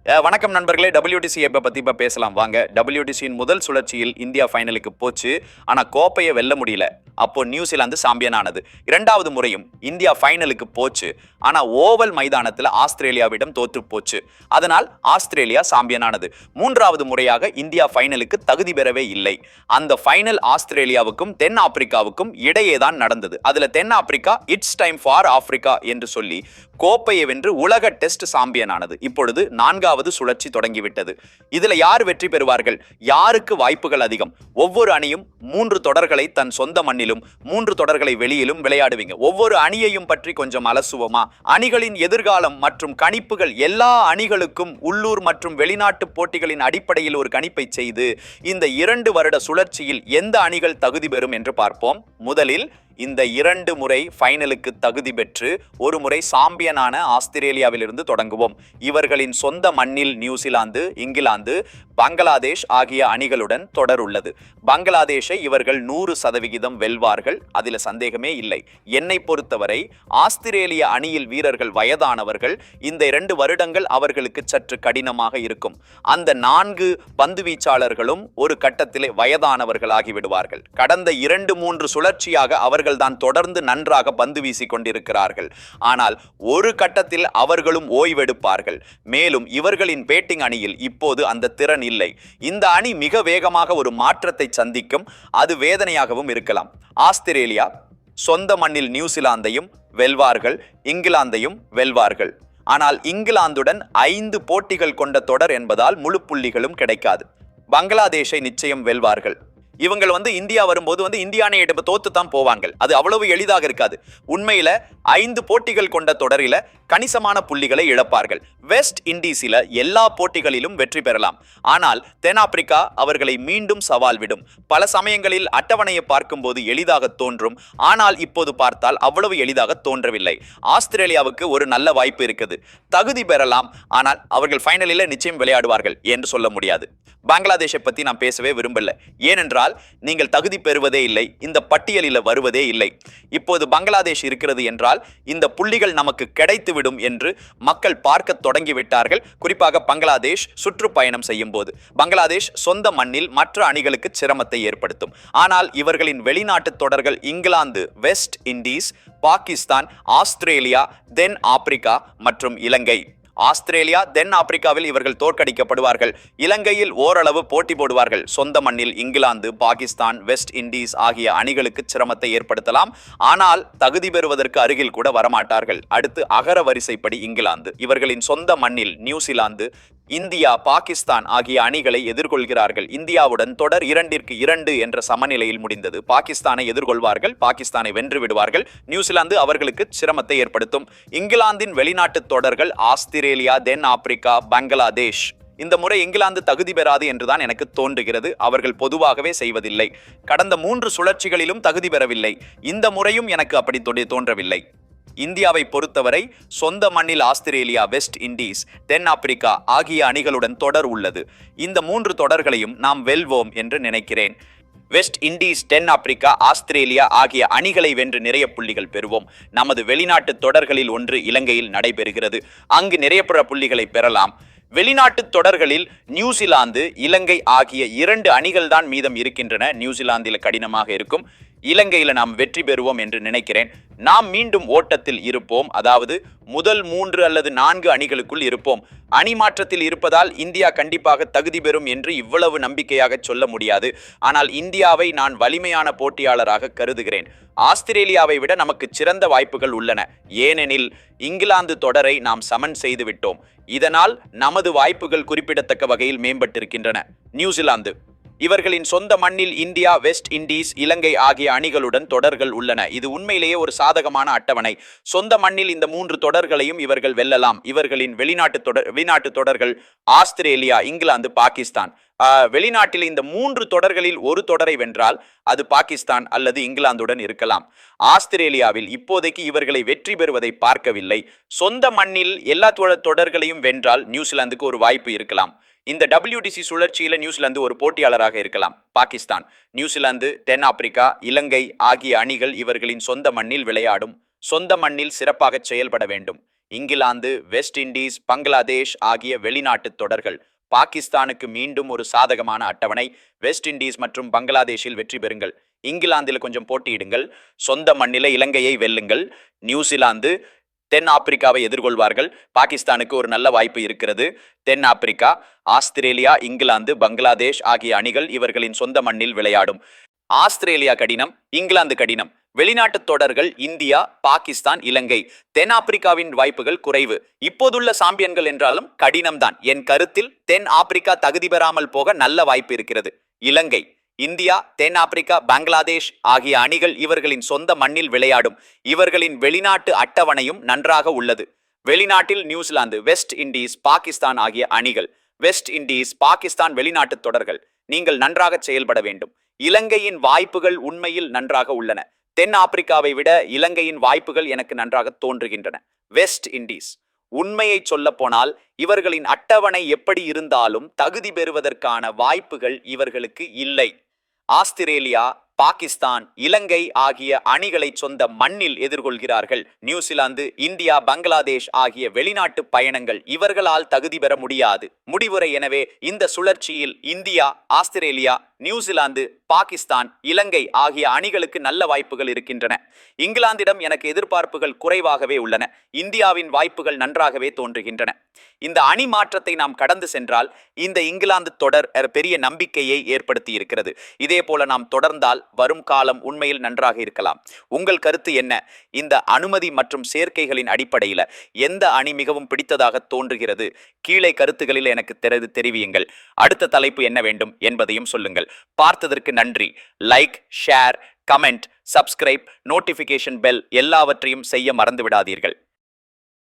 வணக்கம் நண்பர்களே. WTC எப்போ பற்றி இப்போ பேசலாம் வாங்க. WTCயின் முதல் சுழற்சியில் இந்தியா ஃபைனலுக்கு போச்சு. ஆனால் கோப்பையை வெல்ல முடியல. அப்போ நியூசிலாந்து சாம்பியன் ஆனது. இரண்டாவது முறையும் இந்தியா ஃபைனலுக்கு போச்சு. ஆனால் ஓவல் மைதானத்தில் ஆஸ்திரேலியாவிடம் தோற்று போச்சு. அதனால் ஆஸ்திரேலியா சாம்பியன் ஆனது. மூன்றாவது முறையாக இந்தியா ஃபைனலுக்கு தகுதி பெறவே இல்லை. அந்த ஃபைனல் ஆஸ்திரேலியாவுக்கும் தென் ஆப்பிரிக்காவுக்கும் இடையே தான் நடந்தது. அதில் தென் Africa it's time for Africa என்று சொல்லி கோப்பையை வென்று உலக டெஸ்ட் சாம்பியன் ஆனது. இப்பொழுது நான்காவது சுழற்சி தொடங்கிவிட்டது. இதுல யார் வெற்றி பெறுவார்கள்? யாருக்கு வாய்ப்புகள் அதிகம்? ஒவ்வொரு அணியும் 3 தொடர்களை தன் சொந்த மண்ணிலும் 3 தொடர்களை வெளியிலும் விளையாடுவீங்க. ஒவ்வொரு அணியையும் பற்றி கொஞ்சம் அலசுவோமா? அணிகளின் எதிர்காலம் மற்றும் கணிப்புகள், எல்லா அணிகளுக்கும் உள்ளூர் மற்றும் வெளிநாட்டு போட்டிகளின் அடிப்படையில் ஒரு கணிப்பை செய்து இந்த 2 வருட சுழற்சியில் எந்த அணிகள் தகுதி பெறும் என்று பார்ப்போம். முதலில் இந்த 2 முறை ஃபைனலுக்கு தகுதி பெற்று ஒரு முறை சாம்பியனான ஆஸ்திரேலியாவிலிருந்து தொடங்குவோம். இவர்களின் சொந்த மண்ணில் நியூசிலாந்து, இங்கிலாந்து, பங்களாதேஷ் ஆகிய அணிகளுடன் தொடர் உள்ளது. பங்களாதேஷை இவர்கள் 100% வெல்வார்கள், அதில் சந்தேகமே இல்லை. என்னை பொறுத்தவரை ஆஸ்திரேலிய அணியில் வீரர்கள் வயதானவர்கள். இந்த 2 வருடங்கள் அவர்களுக்கு சற்று கடினமாக இருக்கும். அந்த 4 பந்து வீச்சாளர்களும் ஒரு கட்டத்திலே வயதானவர்கள் ஆகிவிடுவார்கள். கடந்த 2-3 சுழற்சியாக அவர்கள் தான் தொடர்ந்து நன்றாக பந்து வீசி கொண்டிருக்கிறார்கள். ஆனால் ஒரு கட்டத்தில் அவர்களும் ஓய்வெடுப்பார்கள். மேலும் இவர்களின் பேட்டிங் அணியில் இப்போது அந்த திறன் இல்லை. இந்த அணி மிக வேகமாக ஒரு மாற்றத்தை சந்திக்கும். அது வேதனையாகவும் இருக்கலாம். ஆஸ்திரேலியா சொந்த மண்ணில் நியூசிலாந்தையும் வெல்வார்கள், இங்கிலாந்தையும் வெல்வார்கள். ஆனால் இங்கிலாந்துடன் 5 போட்டிகள் கொண்ட தொடர் என்பதால் முழு புள்ளிகளும் கிடைக்காது. பங்களாதேஷை நிச்சயம் வெல்வார்கள். இவங்க இந்தியா வரும்போது இந்திய அணியை தோத்து தான் போவாங்க. அது அவ்வளவு எளிதாக இருக்காது. உண்மையில 5 போட்டிகள் கொண்ட தொடரில கணிசமான புள்ளிகளை இழப்பார்கள். வெஸ்ட் இண்டீஸில எல்லா போட்டிகளிலும் வெற்றி பெறலாம். ஆனால் தென்னாப்பிரிக்கா அவர்களை மீண்டும் சவால் விடும். பல சமயங்களில் அட்டவணையை பார்க்கும்போது எளிதாக தோன்றும். ஆனால் இப்போது பார்த்தால் அவ்வளவு எளிதாக தோன்றவில்லை. ஆஸ்திரேலியாவுக்கு ஒரு நல்ல வாய்ப்பு இருக்குது. தகுதி பெறலாம். ஆனால் அவர்கள் ஃபைனலில் நிச்சயம் விளையாடுவார்கள் என்று சொல்ல முடியாது. பங்களாதேஷை பற்றி நான் பேசவே விரும்பல. ஏனென்றால் நீங்கள் தகுதி பெறுவதே இல்லை, இந்த பட்டியலில் வருவதே இல்லை. இப்போது பங்களாதேஷ் இருக்கிறது என்றால் இந்த புள்ளிகள் நமக்கு கிடைத்துவிடும் என்று மக்கள் பார்க்க தொடங்கிவிட்டார்கள். குறிப்பாக பங்களாதேஷ் சுற்றுப்பயணம் செய்யும் போது பங்களாதேஷ் சொந்த மண்ணில் மற்ற அணிகளுக்கு சிரமத்தை ஏற்படுத்தும். ஆனால் இவர்களின் வெளிநாட்டு தொடர்கள் England, West Indies, Pakistan, Australia, தென் ஆப்பிரிக்கா மற்றும் இலங்கை. ஆஸ்திரேலியா, தென் ஆப்பிரிக்காவில் இவர்கள் தோற்கடிக்கப்படுவார்கள். இலங்கையில் ஓரளவு போட்டி போடுவார்கள். சொந்த மண்ணில் இங்கிலாந்து, பாகிஸ்தான், வெஸ்ட் இண்டீஸ் ஆகிய அணிகளுக்கு சிரமத்தை ஏற்படுத்தலாம். ஆனால் தகுதி பெறுவதற்கு அருகில் கூட வரமாட்டார்கள். அடுத்து அகர வரிசைப்படி இங்கிலாந்து. இவர்களின் சொந்த மண்ணில் நியூசிலாந்து, இந்தியா, பாகிஸ்தான் ஆகிய அணிகளை எதிர்கொள்கிறார்கள். இந்தியாவுடன் தொடர் 2-2 என்ற சமநிலையில் முடிந்தது. பாகிஸ்தானை எதிர்கொள்வார்கள், பாகிஸ்தானை வென்று விடுவார்கள். நியூசிலாந்து அவர்களுக்கு சிரமத்தை ஏற்படுத்தும். இங்கிலாந்தின் வெளிநாட்டு தொடர்கள் ஆஸ்திரேலியா, தென் ஆப்பிரிக்கா, பங்களாதேஷ். இந்த முறை இங்கிலாந்து தகுதி பெறாது என்றுதான் எனக்கு தோன்றுகிறது. அவர்கள் பொதுவாகவே செய்வதில்லை. கடந்த 3 சுழற்சிகளிலும் தகுதி பெறவில்லை. இந்த முறையும் எனக்கு அப்படி தோன்றவில்லை. இந்தியாவை பொறுத்தவரை சொந்த மண்ணில் ஆஸ்திரேலியா, வெஸ்ட் இண்டீஸ், தென் ஆப்பிரிக்கா ஆகிய அணிகளுடன் தொடர் உள்ளது. இந்த 3 தொடர்களையும் நாம் வெல்வோம் என்று நினைக்கிறேன். வெஸ்ட் இண்டீஸ், தென் ஆப்பிரிக்கா, ஆஸ்திரேலியா ஆகிய அணிகளை வென்று நிறைய புள்ளிகள் பெறுவோம். நமது வெளிநாட்டு தொடர்களில் ஒன்று இலங்கையில் நடைபெறுகிறது. அங்கு நிறைய புள்ளிகளை பெறலாம். வெளிநாட்டு தொடர்களில் நியூசிலாந்து, இலங்கை ஆகிய 2 அணிகள் தான் மீதம் இருக்கின்றன. நியூசிலாந்தில் கடினமாக இருக்கும். இலங்கையில் நாம் வெற்றி பெறுவோம் என்று நினைக்கிறேன். நாம் மீண்டும் ஓட்டத்தில் இருப்போம். அதாவது முதல் 3 அல்லது 4 அணிகளுக்குள் இருப்போம். அணி மாற்றத்தில் இருப்பதால் இந்தியா கண்டிப்பாக தகுதி பெறும் என்று இவ்வளவு நம்பிக்கையாக சொல்ல முடியாது. ஆனால் இந்தியாவை நான் வலிமையான போட்டியாளராக கருதுகிறேன். ஆஸ்திரேலியாவை விட நமக்கு சிறந்த வாய்ப்புகள் உள்ளன. ஏனெனில் இங்கிலாந்து தொடரை நாம் சமன் செய்து விட்டோம். இதனால் நமது வாய்ப்புகள் குறிப்பிடத்தக்க வகையில் மேம்பட்டிருக்கின்றன. நியூசிலாந்து இவர்களின் சொந்த மண்ணில் இந்தியா, வெஸ்ட் இண்டீஸ், இலங்கை ஆகிய அணிகளுடன் தொடர்கள் உள்ளன. இது உண்மையிலேயே ஒரு சாதகமான அட்டவணை. சொந்த மண்ணில் இந்த 3 தொடர்களையும் இவர்கள் வெல்லலாம். இவர்களின் வெளிநாட்டு தொடர்கள் ஆஸ்திரேலியா, இங்கிலாந்து, பாகிஸ்தான். வெளிநாட்டில் இந்த 3 தொடர்களில் ஒரு தொடரை வென்றால் அது பாகிஸ்தான் அல்லது இங்கிலாந்துடன் இருக்கலாம். ஆஸ்திரேலியாவில் இப்போதைக்கு இவர்களை வெற்றி பெறுவதை பார்க்கவில்லை. சொந்த மண்ணில் எல்லா தொடர்களையும் வென்றால் நியூசிலாந்துக்கு ஒரு வாய்ப்பு இருக்கலாம். இந்த WTC சுழற்சியில் நியூசிலாந்து ஒரு போட்டியாளராக இருக்கலாம். பாகிஸ்தான், நியூசிலாந்து, தென் ஆப்பிரிக்கா, இலங்கை ஆகிய அணிகள் இவர்களின் சொந்த மண்ணில் விளையாடும். சொந்த மண்ணில் சிறப்பாக செயல்பட வேண்டும். இங்கிலாந்து, வெஸ்ட் இண்டீஸ், பங்களாதேஷ் ஆகிய வெளிநாட்டு தொடர்கள். பாகிஸ்தானுக்கு மீண்டும் ஒரு சாதகமான அட்டவணை. வெஸ்ட் இண்டீஸ் மற்றும் பங்களாதேஷில் வெற்றி பெறுங்கள். இங்கிலாந்தில் கொஞ்சம் போட்டியிடுங்கள். சொந்த மண்ணில இலங்கையை வெல்லுங்கள். நியூசிலாந்து தென் ஆப்பிரிக்காவை எதிர்கொள்வார்கள். பாகிஸ்தானுக்கு ஒரு நல்ல வாய்ப்பு இருக்கிறது. தென் ஆப்பிரிக்கா, ஆஸ்திரேலியா, இங்கிலாந்து, பங்களாதேஷ் ஆகிய அணிகள் இவர்களின் சொந்த மண்ணில் விளையாடும். ஆஸ்திரேலியா கடினம், இங்கிலாந்து கடினம். வெளிநாட்டு தொடர்கள் இந்தியா, பாகிஸ்தான், இலங்கை. தென் ஆப்பிரிக்காவின் வாய்ப்புகள் குறைவு. இப்போதுள்ள சாம்பியன்கள் என்றாலும் கடினம்தான். என் கருத்தில் தென் ஆப்பிரிக்கா தகுதி பெறாமல் போக நல்ல வாய்ப்பு இருக்கிறது. இலங்கை, இந்தியா, தென் ஆப்பிரிக்கா, பங்களாதேஷ் ஆகிய அணிகள் இவர்களின் சொந்த மண்ணில் விளையாடும். இவர்களின் வெளிநாட்டு அட்டவணையும் நன்றாக உள்ளது. வெளிநாட்டில் நியூசிலாந்து, வெஸ்ட் இண்டீஸ், பாகிஸ்தான் ஆகிய அணிகள். வெஸ்ட் இண்டீஸ், பாகிஸ்தான் வெளிநாட்டு தொடர்கள். நீங்கள் நன்றாக செயல்பட வேண்டும். இலங்கையின் வாய்ப்புகள் உண்மையில் நன்றாக உள்ளன. தென் ஆப்பிரிக்காவை விட இலங்கையின் வாய்ப்புகள் எனக்கு நன்றாக தோன்றுகின்றன. வெஸ்ட் இண்டீஸ், உண்மையை சொல்ல போனால் இவர்களின் அட்டவணை எப்படி இருந்தாலும் தகுதி பெறுவதற்கான வாய்ப்புகள் இவர்களுக்கு இல்லை. ஆஸ்திரேலியா, பாகிஸ்தான், இலங்கை ஆகிய அணிகளை சொந்த மண்ணில் எதிர்கொள்கிறார்கள். நியூசிலாந்து, இந்தியா, பங்களாதேஷ் ஆகிய வெளிநாட்டு பயணங்கள் இவர்களால் தகுதி பெற முடியாது. முடிவுரை: எனவே இந்த சுழற்சியில் இந்தியா, ஆஸ்திரேலியா, நியூசிலாந்து, பாகிஸ்தான், இலங்கை ஆகிய அணிகளுக்கு நல்ல வாய்ப்புகள் இருக்கின்றன. இங்கிலாந்திடம் எனக்கு எதிர்பார்ப்புகள் குறைவாகவே உள்ளன. இந்தியாவின் வாய்ப்புகள் நன்றாகவே தோன்றுகின்றன. இந்த அணி மாற்றத்தை நாம் கடந்து சென்றால் இந்த இங்கிலாந்து தொடர் பெரிய நம்பிக்கையை ஏற்படுத்தி இருக்கிறது. இதே போல நாம் தொடர்ந்தால் வரும் காலம் உண்மையில் நன்றாக இருக்கலாம். உங்கள் கருத்து என்ன? இந்த அனுமதி மற்றும் சேர்க்கைகளின் அடிப்படையில் எந்த அணி மிகவும் பிடித்ததாக தோன்றுகிறது? கீழே கருத்துகளில் எனக்கு தெரிவியுங்கள். அடுத்த தலைப்பு என்ன வேண்டும் என்பதையும் சொல்லுங்கள். பார்த்ததற்கு நன்றி. Like, share, comment, subscribe, notification bell எல்லாவற்றையும் செய்ய மறந்து விடாதீர்கள்.